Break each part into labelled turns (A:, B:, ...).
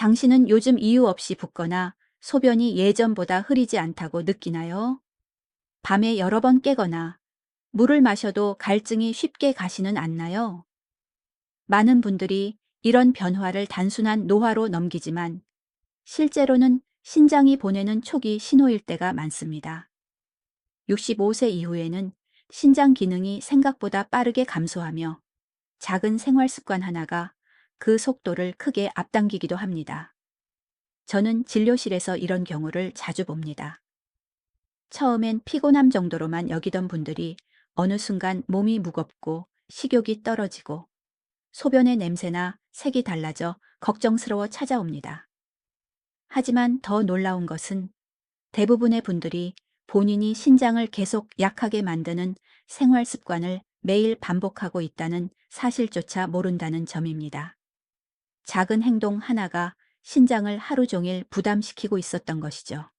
A: 당신은 요즘 이유 없이 붓거나 소변이 예전보다 흐리지 않다고 느끼나요? 밤에 여러 번 깨거나 물을 마셔도 갈증이 쉽게 가시는 않나요? 많은 분들이 이런 변화를 단순한 노화로 넘기지만 실제로는 신장이 보내는 초기 신호일 때가 많습니다. 65세 이후에는 신장 기능이 생각보다 빠르게 감소하며 작은 생활 습관 하나가 그 속도를 크게 앞당기기도 합니다. 저는 진료실에서 이런 경우를 자주 봅니다. 처음엔 피곤함 정도로만 여기던 분들이 어느 순간 몸이 무겁고 식욕이 떨어지고 소변의 냄새나 색이 달라져 걱정스러워 찾아옵니다. 하지만 더 놀라운 것은 대부분의 분들이 본인이 신장을 계속 약하게 만드는 생활 습관을 매일 반복하고 있다는 사실조차 모른다는 점입니다. 작은 행동 하나가 신장을 하루 종일 부담시키고 있었던 것이죠.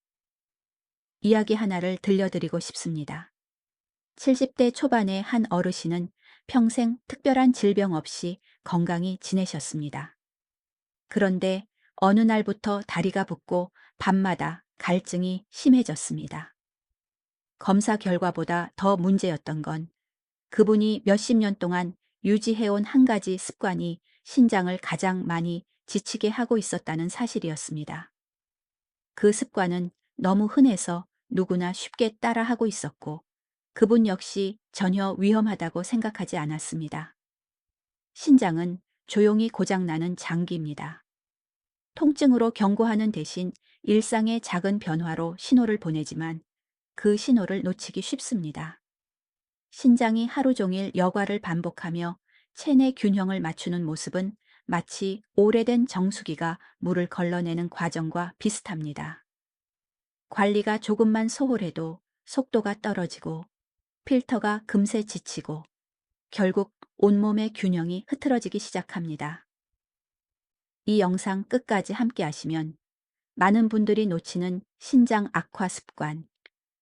A: 이야기 하나를 들려드리고 싶습니다. 70대 초반의 한 어르신은 평생 특별한 질병 없이 건강히 지내셨습니다. 그런데 어느 날부터 다리가 붓고 밤마다 갈증이 심해졌습니다. 검사 결과보다 더 문제였던 건 그분이 몇십 년 동안 유지해온 한 가지 습관이 신장을 가장 많이 지치게 하고 있었다는 사실이었습니다. 그 습관은 너무 흔해서 누구나 쉽게 따라하고 있었고 그분 역시 전혀 위험하다고 생각하지 않았습니다. 신장은 조용히 고장나는 장기입니다. 통증으로 경고하는 대신 일상의 작은 변화로 신호를 보내지만 그 신호를 놓치기 쉽습니다. 신장이 하루 종일 여과를 반복하며 체내 균형을 맞추는 모습은 마치 오래된 정수기가 물을 걸러내는 과정과 비슷합니다. 관리가 조금만 소홀해도 속도가 떨어지고 필터가 금세 지치고 결국 온몸의 균형이 흐트러지기 시작합니다. 이 영상 끝까지 함께 하시면 많은 분들이 놓치는 신장 악화 습관,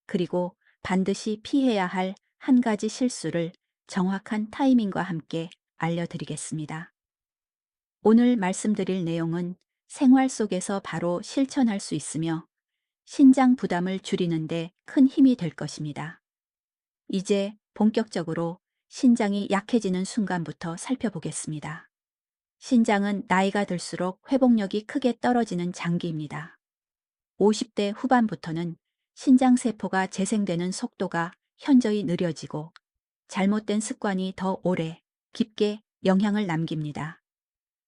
A: 그리고 반드시 피해야 할 한 가지 실수를 정확한 타이밍과 함께 알려드리겠습니다. 오늘 말씀드릴 내용은 생활 속에서 바로 실천할 수 있으며 신장 부담을 줄이는데 큰 힘이 될 것입니다. 이제 본격적으로 신장이 약해지는 순간부터 살펴보겠습니다. 신장은 나이가 들수록 회복력이 크게 떨어지는 장기입니다. 50대 후반부터는 신장세포가 재생되는 속도가 현저히 느려지고 잘못된 습관이 더 오래, 깊게 영향을 남깁니다.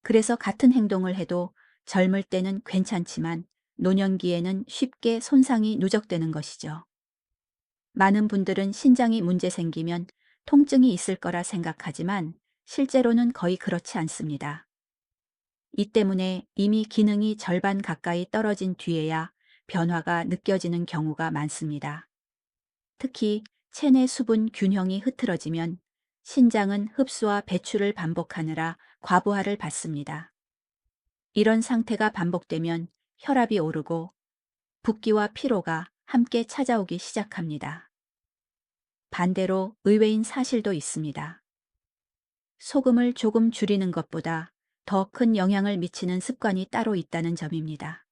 A: 그래서 같은 행동을 해도 젊을 때는 괜찮지만 노년기에는 쉽게 손상이 누적되는 것이죠. 많은 분들은 신장이 문제 생기면 통증이 있을 거라 생각하지만 실제로는 거의 그렇지 않습니다. 이 때문에 이미 기능이 절반 가까이 떨어진 뒤에야 변화가 느껴지는 경우가 많습니다. 특히 체내 수분 균형이 흐트러지면 신장은 흡수와 배출을 반복하느라 과부하를 받습니다. 이런 상태가 반복되면 혈압이 오르고 붓기와 피로가 함께 찾아오기 시작합니다. 반대로 의외인 사실도 있습니다. 소금을 조금 줄이는 것보다 더 큰 영향을 미치는 습관이 따로 있다는 점입니다.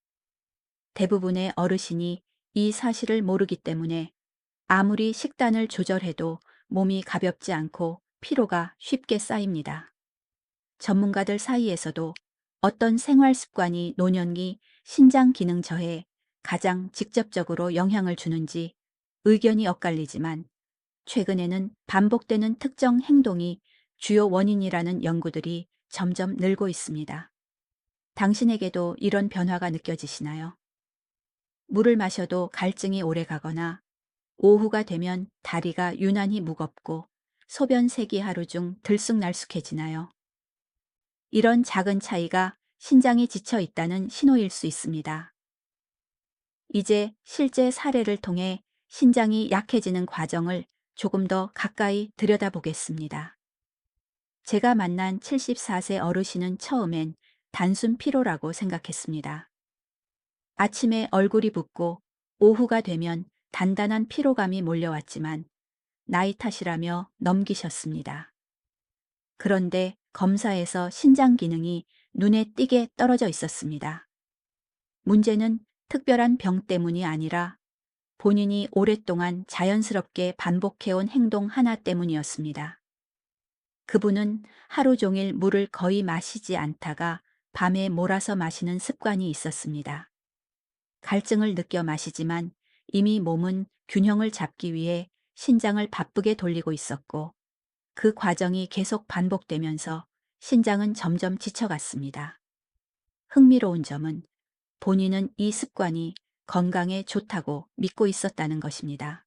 A: 대부분의 어르신이 이 사실을 모르기 때문에 아무리 식단을 조절해도 몸이 가볍지 않고 피로가 쉽게 쌓입니다. 전문가들 사이에서도 어떤 생활 습관이 노년기 신장 기능 저해에 가장 직접적으로 영향을 주는지 의견이 엇갈리지만 최근에는 반복되는 특정 행동이 주요 원인이라는 연구들이 점점 늘고 있습니다. 당신에게도 이런 변화가 느껴지시나요? 물을 마셔도 갈증이 오래 가거나 오후가 되면 다리가 유난히 무겁고 소변색이 하루 중 들쑥날쑥해지나요? 이런 작은 차이가 신장이 지쳐 있다는 신호일 수 있습니다. 이제 실제 사례를 통해 신장이 약해지는 과정을 조금 더 가까이 들여다보겠습니다. 제가 만난 74세 어르신은 처음엔 단순 피로라고 생각했습니다. 아침에 얼굴이 붓고 오후가 되면 단단한 피로감이 몰려왔지만 나이 탓이라며 넘기셨습니다. 그런데 검사에서 신장 기능이 눈에 띄게 떨어져 있었습니다. 문제는 특별한 병 때문이 아니라 본인이 오랫동안 자연스럽게 반복해온 행동 하나 때문이었습니다. 그분은 하루 종일 물을 거의 마시지 않다가 밤에 몰아서 마시는 습관이 있었습니다. 갈증을 느껴 마시지만 이미 몸은 균형을 잡기 위해 신장을 바쁘게 돌리고 있었고, 그 과정이 계속 반복되면서 신장은 점점 지쳐갔습니다. 흥미로운 점은 본인은 이 습관이 건강에 좋다고 믿고 있었다는 것입니다.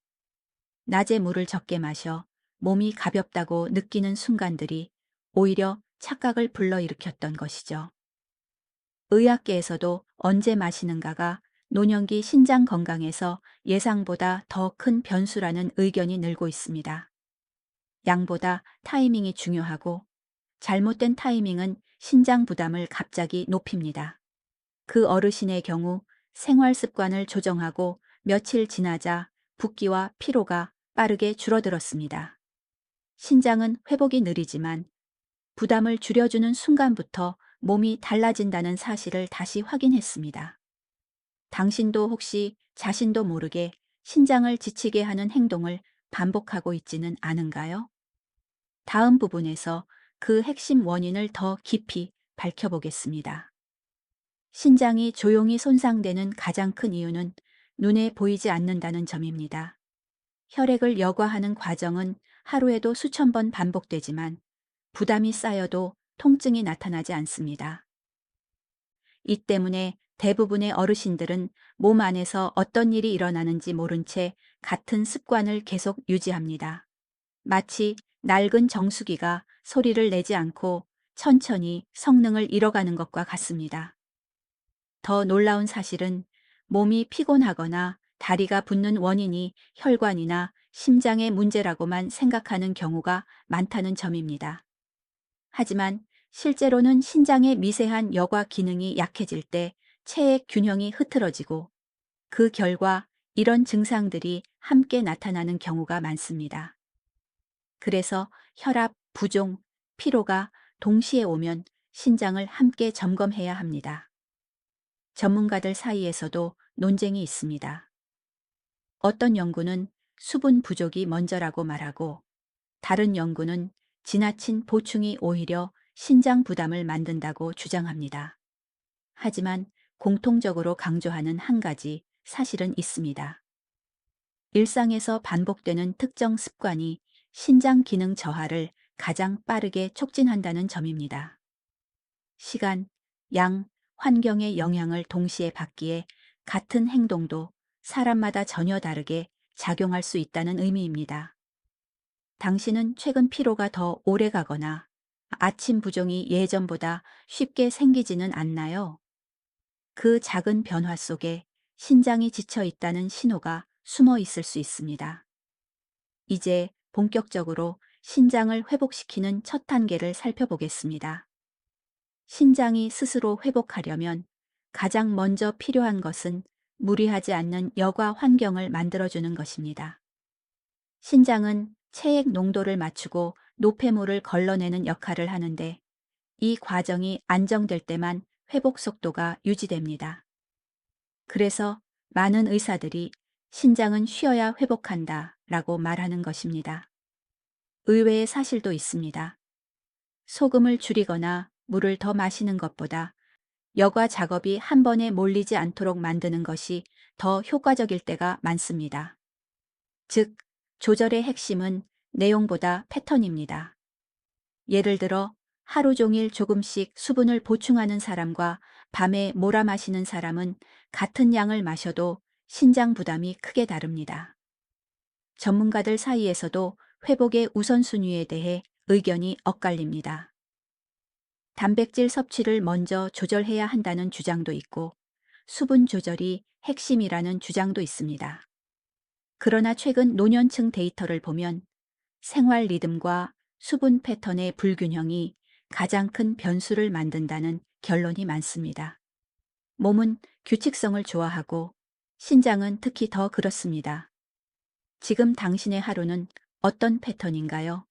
A: 낮에 물을 적게 마셔 몸이 가볍다고 느끼는 순간들이 오히려 착각을 불러일으켰던 것이죠. 의학계에서도 언제 마시는가가 노년기 신장 건강에서 예상보다 더 큰 변수라는 의견이 늘고 있습니다. 양보다 타이밍이 중요하고, 잘못된 타이밍은 신장 부담을 갑자기 높입니다. 그 어르신의 경우 생활 습관을 조정하고 며칠 지나자 붓기와 피로가 빠르게 줄어들었습니다. 신장은 회복이 느리지만 부담을 줄여주는 순간부터 몸이 달라진다는 사실을 다시 확인했습니다. 당신도 혹시 자신도 모르게 신장을 지치게 하는 행동을 반복하고 있지는 않은가요? 다음 부분에서 그 핵심 원인을 더 깊이 밝혀보겠습니다. 신장이 조용히 손상되는 가장 큰 이유는 눈에 보이지 않는다는 점입니다. 혈액을 여과하는 과정은 하루에도 수천 번 반복되지만 부담이 쌓여도 통증이 나타나지 않습니다. 이 때문에 대부분의 어르신들은 몸 안에서 어떤 일이 일어나는지 모른 채 같은 습관을 계속 유지합니다. 마치 낡은 정수기가 소리를 내지 않고 천천히 성능을 잃어가는 것과 같습니다. 더 놀라운 사실은 몸이 피곤하거나 다리가 붓는 원인이 혈관이나 심장의 문제라고만 생각하는 경우가 많다는 점입니다. 하지만 실제로는 신장의 미세한 여과 기능이 약해질 때 체액 균형이 흐트러지고, 그 결과 이런 증상들이 함께 나타나는 경우가 많습니다. 그래서 혈압, 부종, 피로가 동시에 오면 신장을 함께 점검해야 합니다. 전문가들 사이에서도 논쟁이 있습니다. 어떤 연구는 수분 부족이 먼저라고 말하고, 다른 연구는 지나친 보충이 오히려 신장 부담을 만든다고 주장합니다. 하지만 공통적으로 강조하는 한 가지 사실은 있습니다. 일상에서 반복되는 특정 습관이 신장 기능 저하를 가장 빠르게 촉진한다는 점입니다. 시간, 양, 환경의 영향을 동시에 받기에 같은 행동도 사람마다 전혀 다르게 작용할 수 있다는 의미입니다. 당신은 최근 피로가 더 오래 가거나 아침 부종이 예전보다 쉽게 생기지는 않나요? 그 작은 변화 속에 신장이 지쳐 있다는 신호가 숨어 있을 수 있습니다. 이제 본격적으로 신장을 회복시키는 첫 단계를 살펴보겠습니다. 신장이 스스로 회복하려면 가장 먼저 필요한 것은 무리하지 않는 여가 환경을 만들어주는 것입니다. 신장은 체액 농도를 맞추고 노폐물을 걸러내는 역할을 하는데, 이 과정이 안정될 때만 회복 속도가 유지됩니다. 그래서 많은 의사들이 신장은 쉬어야 회복한다 라고 말하는 것입니다. 의외의 사실도 있습니다. 소금을 줄이거나 물을 더 마시는 것보다 여과 작업이 한 번에 몰리지 않도록 만드는 것이 더 효과적일 때가 많습니다. 즉, 조절의 핵심은 내용보다 패턴입니다. 예를 들어 하루 종일 조금씩 수분을 보충하는 사람과 밤에 몰아 마시는 사람은 같은 양을 마셔도 신장 부담이 크게 다릅니다. 전문가들 사이에서도 회복의 우선순위에 대해 의견이 엇갈립니다. 단백질 섭취를 먼저 조절해야 한다는 주장도 있고, 수분 조절이 핵심이라는 주장도 있습니다. 그러나 최근 노년층 데이터를 보면 생활 리듬과 수분 패턴의 불균형이 가장 큰 변수를 만든다는 결론이 많습니다. 몸은 규칙성을 좋아하고 신장은 특히 더 그렇습니다. 지금 당신의 하루는 어떤 패턴인가요?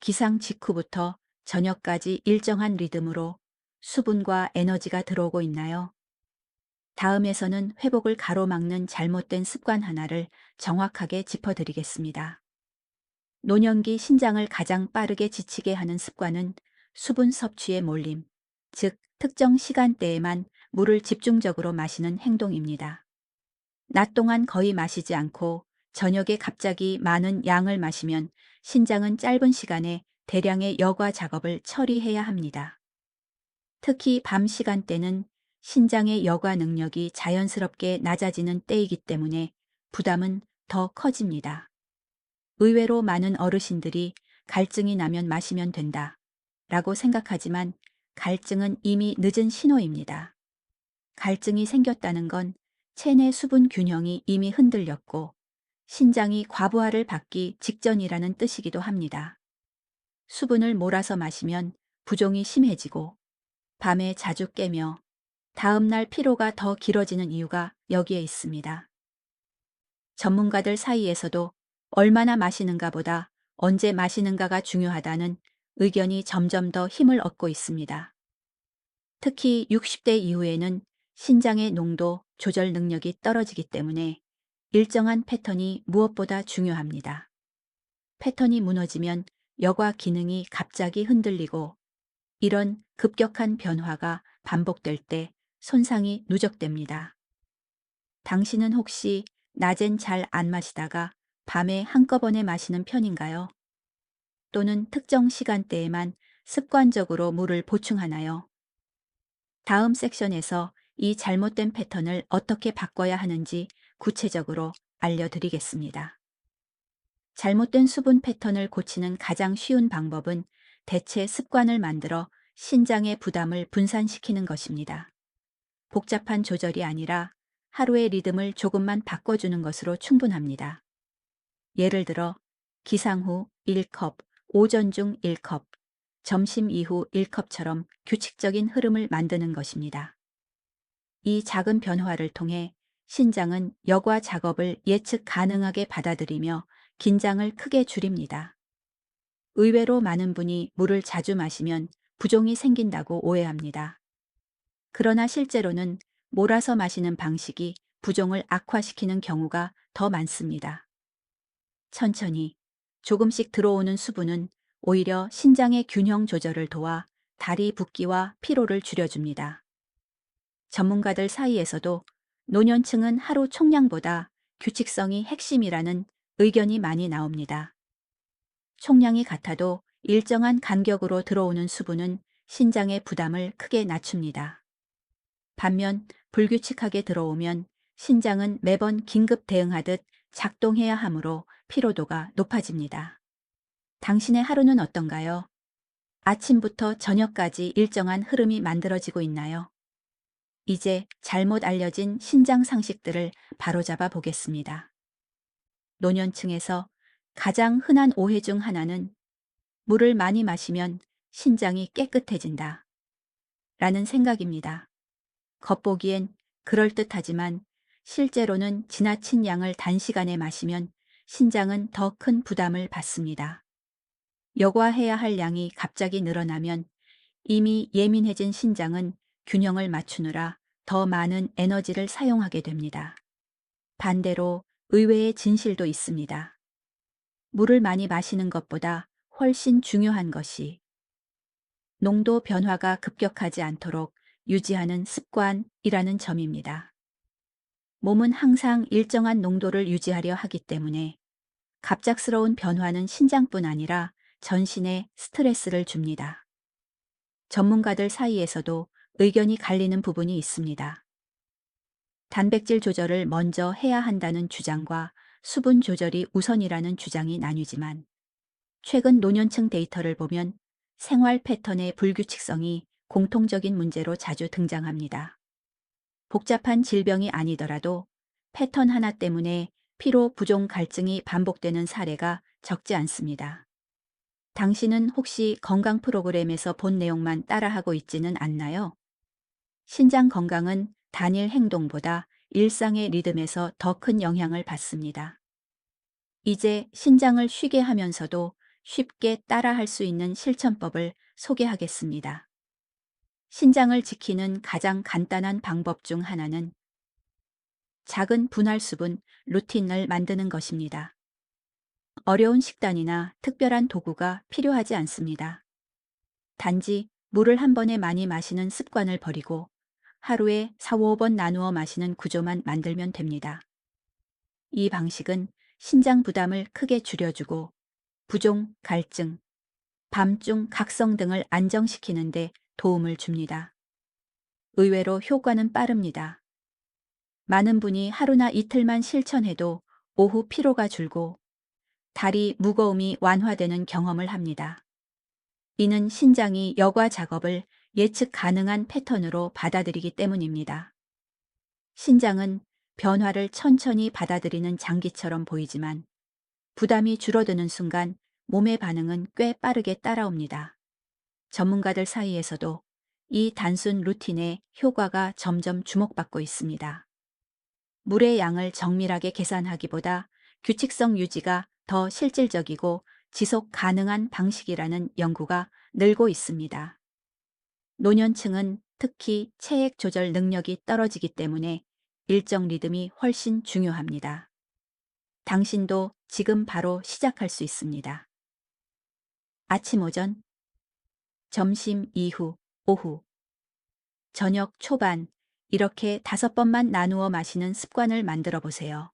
A: 기상 직후부터 저녁까지 일정한 리듬으로 수분과 에너지가 들어오고 있나요? 다음에서는 회복을 가로막는 잘못된 습관 하나를 정확하게 짚어드리겠습니다. 노년기 신장을 가장 빠르게 지치게 하는 습관은 수분 섭취의 몰림, 즉 특정 시간대에만 물을 집중적으로 마시는 행동입니다. 낮 동안 거의 마시지 않고 저녁에 갑자기 많은 양을 마시면 신장은 짧은 시간에 대량의 여과 작업을 처리해야 합니다. 특히 밤 시간대는 신장의 여과 능력이 자연스럽게 낮아지는 때이기 때문에 부담은 더 커집니다. 의외로 많은 어르신들이 갈증이 나면 마시면 된다 라고 생각하지만 갈증은 이미 늦은 신호입니다. 갈증이 생겼다는 건 체내 수분 균형이 이미 흔들렸고 신장이 과부하를 받기 직전이라는 뜻이기도 합니다. 수분을 몰아서 마시면 부종이 심해지고 밤에 자주 깨며 다음날 피로가 더 길어지는 이유가 여기에 있습니다. 전문가들 사이에서도 얼마나 마시는가 보다 언제 마시는가가 중요하다는 의견이 점점 더 힘을 얻고 있습니다. 특히 60대 이후에는 신장의 농도 조절 능력이 떨어지기 때문에 일정한 패턴이 무엇보다 중요합니다. 패턴이 무너지면 여과 기능이 갑자기 흔들리고 이런 급격한 변화가 반복될 때 손상이 누적됩니다. 당신은 혹시 낮엔 잘 안 마시다가 밤에 한꺼번에 마시는 편인가요? 또는 특정 시간대에만 습관적으로 물을 보충하나요? 다음 섹션에서 이 잘못된 패턴을 어떻게 바꿔야 하는지 구체적으로 알려드리겠습니다. 잘못된 수분 패턴을 고치는 가장 쉬운 방법은 대체 습관을 만들어 신장의 부담을 분산시키는 것입니다. 복잡한 조절이 아니라 하루의 리듬을 조금만 바꿔주는 것으로 충분합니다. 예를 들어 기상 후 1컵, 오전 중 1컵, 점심 이후 1컵처럼 규칙적인 흐름을 만드는 것입니다. 이 작은 변화를 통해 신장은 여과 작업을 예측 가능하게 받아들이며 긴장을 크게 줄입니다. 의외로 많은 분이 물을 자주 마시면 부종이 생긴다고 오해합니다. 그러나 실제로는 몰아서 마시는 방식이 부종을 악화시키는 경우가 더 많습니다. 천천히 조금씩 들어오는 수분은 오히려 신장의 균형 조절을 도와 다리 붓기와 피로를 줄여줍니다. 전문가들 사이에서도 노년층은 하루 총량보다 규칙성이 핵심이라는 의견이 많이 나옵니다. 총량이 같아도 일정한 간격으로 들어오는 수분은 신장의 부담을 크게 낮춥니다. 반면 불규칙하게 들어오면 신장은 매번 긴급 대응하듯 작동해야 하므로 피로도가 높아집니다. 당신의 하루는 어떤가요? 아침부터 저녁까지 일정한 흐름이 만들어지고 있나요? 이제 잘못 알려진 신장 상식들을 바로잡아 보겠습니다. 노년층에서 가장 흔한 오해 중 하나는 물을 많이 마시면 신장이 깨끗해진다 라는 생각입니다. 겉보기엔 그럴듯하지만 실제로는 지나친 양을 단시간에 마시면 신장은 더 큰 부담을 받습니다. 여과해야 할 양이 갑자기 늘어나면 이미 예민해진 신장은 균형을 맞추느라 더 많은 에너지를 사용하게 됩니다. 반대로 의외의 진실도 있습니다. 물을 많이 마시는 것보다 훨씬 중요한 것이 농도 변화가 급격하지 않도록 유지하는 습관이라는 점입니다. 몸은 항상 일정한 농도를 유지하려 하기 때문에 갑작스러운 변화는 신장뿐 아니라 전신에 스트레스를 줍니다. 전문가들 사이에서도 의견이 갈리는 부분이 있습니다. 단백질 조절을 먼저 해야 한다는 주장과 수분 조절이 우선이라는 주장이 나뉘지만 최근 노년층 데이터를 보면 생활 패턴의 불규칙성이 공통적인 문제로 자주 등장합니다. 복잡한 질병이 아니더라도 패턴 하나 때문에 피로 부종 갈증이 반복되는 사례가 적지 않습니다. 당신은 혹시 건강 프로그램에서 본 내용만 따라하고 있지는 않나요? 신장 건강은 단일 행동보다 일상의 리듬에서 더 큰 영향을 받습니다. 이제 신장을 쉬게 하면서도 쉽게 따라할 수 있는 실천법을 소개하겠습니다. 신장을 지키는 가장 간단한 방법 중 하나는 작은 분할수분 루틴을 만드는 것입니다. 어려운 식단이나 특별한 도구가 필요하지 않습니다. 단지 물을 한 번에 많이 마시는 습관을 버리고 하루에 4-5번 나누어 마시는 구조만 만들면 됩니다. 이 방식은 신장 부담을 크게 줄여주고 부종, 갈증, 밤중 각성 등을 안정시키는 데 도움을 줍니다. 의외로 효과는 빠릅니다. 많은 분이 하루나 이틀만 실천해도 오후 피로가 줄고 다리 무거움이 완화되는 경험을 합니다. 이는 신장이 여과 작업을 예측 가능한 패턴으로 받아들이기 때문입니다. 신장은 변화를 천천히 받아들이는 장기처럼 보이지만 부담이 줄어드는 순간 몸의 반응은 꽤 빠르게 따라옵니다. 전문가들 사이에서도 이 단순 루틴의 효과가 점점 주목받고 있습니다. 물의 양을 정밀하게 계산하기보다 규칙성 유지가 더 실질적이고 지속 가능한 방식이라는 연구가 늘고 있습니다. 노년층은 특히 체액 조절 능력이 떨어지기 때문에 일정 리듬이 훨씬 중요합니다. 당신도 지금 바로 시작할 수 있습니다. 아침 오전, 점심 이후, 오후, 저녁 초반, 이렇게 5번만 나누어 마시는 습관을 만들어 보세요.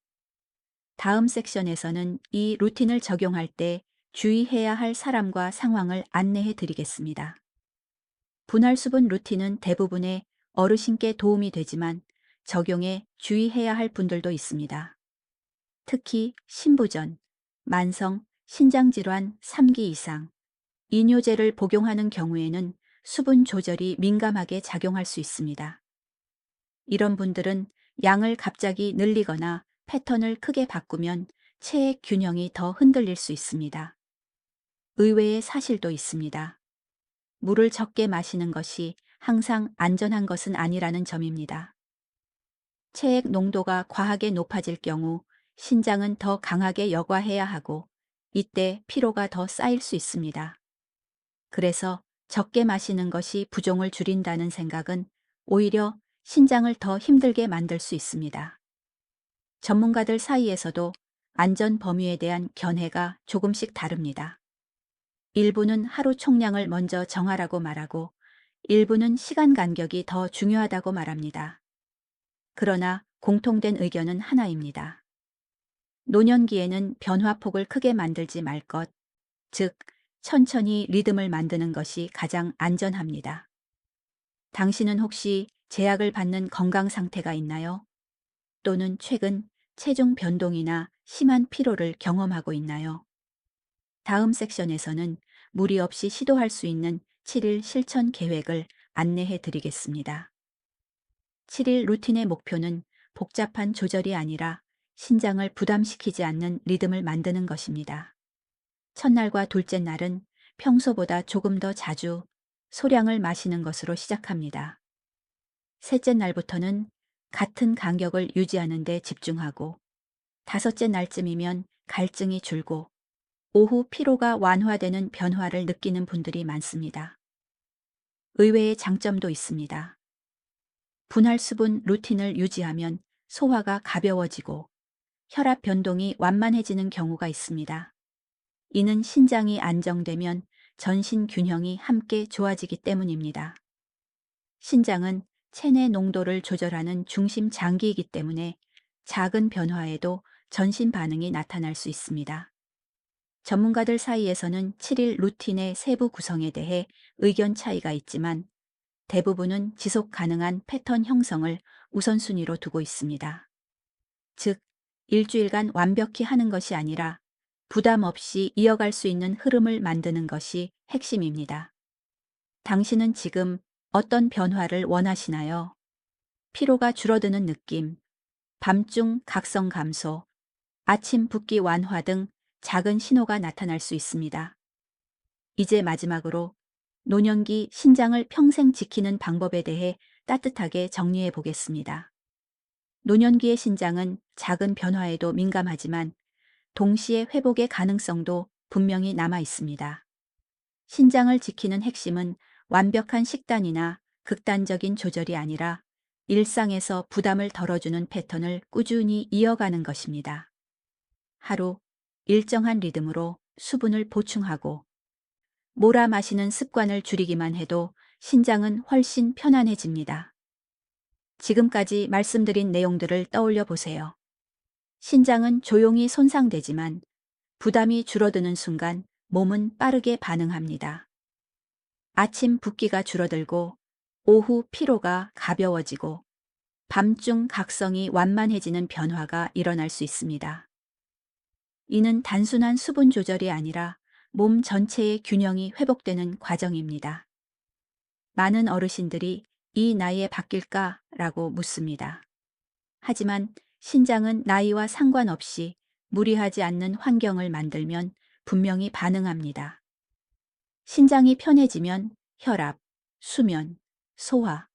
A: 다음 섹션에서는 이 루틴을 적용할 때 주의해야 할 사람과 상황을 안내해 드리겠습니다. 분할수분 루틴은 대부분의 어르신께 도움이 되지만 적용에 주의해야 할 분들도 있습니다. 특히 신부전, 만성, 신장질환 3기 이상, 이뇨제를 복용하는 경우에는 수분 조절이 민감하게 작용할 수 있습니다. 이런 분들은 양을 갑자기 늘리거나 패턴을 크게 바꾸면 체액 균형이 더 흔들릴 수 있습니다. 의외의 사실도 있습니다. 물을 적게 마시는 것이 항상 안전한 것은 아니라는 점입니다. 체액 농도가 과하게 높아질 경우 신장은 더 강하게 여과해야 하고 이때 피로가 더 쌓일 수 있습니다. 그래서 적게 마시는 것이 부종을 줄인다는 생각은 오히려 신장을 더 힘들게 만들 수 있습니다. 전문가들 사이에서도 안전 범위에 대한 견해가 조금씩 다릅니다. 일부는 하루 총량을 먼저 정하라고 말하고 일부는 시간 간격이 더 중요하다고 말합니다. 그러나 공통된 의견은 하나입니다. 노년기에는 변화폭을 크게 만들지 말 것, 즉 천천히 리듬을 만드는 것이 가장 안전합니다. 당신은 혹시 제약을 받는 건강 상태가 있나요? 또는 최근 체중 변동이나 심한 피로를 경험하고 있나요? 다음 섹션에서는 무리 없이 시도할 수 있는 7일 실천 계획을 안내해 드리겠습니다. 7일 루틴의 목표는 복잡한 조절이 아니라 신장을 부담시키지 않는 리듬을 만드는 것입니다. 첫날과 둘째 날은 평소보다 조금 더 자주 소량을 마시는 것으로 시작합니다. 셋째 날부터는 같은 간격을 유지하는 데 집중하고 다섯째 날쯤이면 갈증이 줄고 오후 피로가 완화되는 변화를 느끼는 분들이 많습니다. 의외의 장점도 있습니다. 분할수분 루틴을 유지하면 소화가 가벼워지고 혈압 변동이 완만해지는 경우가 있습니다. 이는 신장이 안정되면 전신 균형이 함께 좋아지기 때문입니다. 신장은 체내 농도를 조절하는 중심 장기이기 때문에 작은 변화에도 전신 반응이 나타날 수 있습니다. 전문가들 사이에서는 7일 루틴의 세부 구성에 대해 의견 차이가 있지만 대부분은 지속 가능한 패턴 형성을 우선순위로 두고 있습니다. 즉, 일주일간 완벽히 하는 것이 아니라 부담 없이 이어갈 수 있는 흐름을 만드는 것이 핵심입니다. 당신은 지금 어떤 변화를 원하시나요? 피로가 줄어드는 느낌, 밤중 각성 감소, 아침 붓기 완화 등 작은 신호가 나타날 수 있습니다. 이제 마지막으로 노년기 신장을 평생 지키는 방법에 대해 따뜻하게 정리해 보겠습니다. 노년기의 신장은 작은 변화에도 민감하지만 동시에 회복의 가능성도 분명히 남아 있습니다. 신장을 지키는 핵심은 완벽한 식단이나 극단적인 조절이 아니라 일상에서 부담을 덜어주는 패턴을 꾸준히 이어가는 것입니다. 하루 일정한 리듬으로 수분을 보충하고 몰아 마시는 습관을 줄이기만 해도 신장은 훨씬 편안해집니다. 지금까지 말씀드린 내용들을 떠올려 보세요. 신장은 조용히 손상되지만 부담이 줄어드는 순간 몸은 빠르게 반응합니다. 아침 붓기가 줄어들고 오후 피로가 가벼워지고 밤중 각성이 완만해지는 변화가 일어날 수 있습니다. 이는 단순한 수분 조절이 아니라 몸 전체의 균형이 회복되는 과정입니다. 많은 어르신들이 이 나이에 바뀔까? 라고 묻습니다. 하지만 신장은 나이와 상관없이 무리하지 않는 환경을 만들면 분명히 반응합니다. 신장이 편해지면 혈압, 수면, 소화,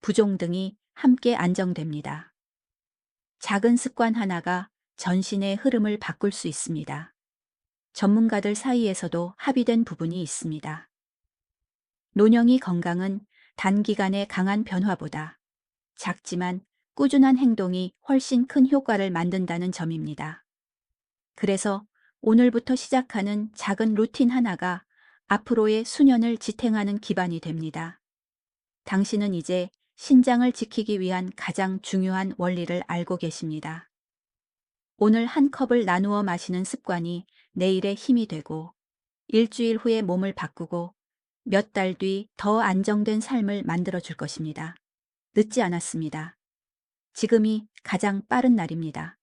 A: 부종 등이 함께 안정됩니다. 작은 습관 하나가 전신의 흐름을 바꿀 수 있습니다. 전문가들 사이에서도 합의된 부분이 있습니다. 노령이 건강은 단기간의 강한 변화보다 작지만 꾸준한 행동이 훨씬 큰 효과를 만든다는 점입니다. 그래서 오늘부터 시작하는 작은 루틴 하나가 앞으로의 수년을 지탱하는 기반이 됩니다. 당신은 이제 신장을 지키기 위한 가장 중요한 원리를 알고 계십니다. 오늘 한 컵을 나누어 마시는 습관이 내일의 힘이 되고 일주일 후에 몸을 바꾸고 몇 달 뒤 더 안정된 삶을 만들어 줄 것입니다. 늦지 않았습니다. 지금이 가장 빠른 날입니다.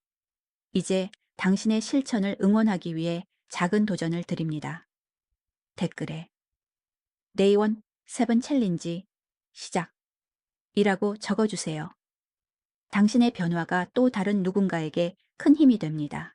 A: 이제 당신의 실천을 응원하기 위해 작은 도전을 드립니다. 댓글에 Day 1 7 챌린지 시작 이라고 적어주세요. 당신의 변화가 또 다른 누군가에게 큰 힘이 됩니다.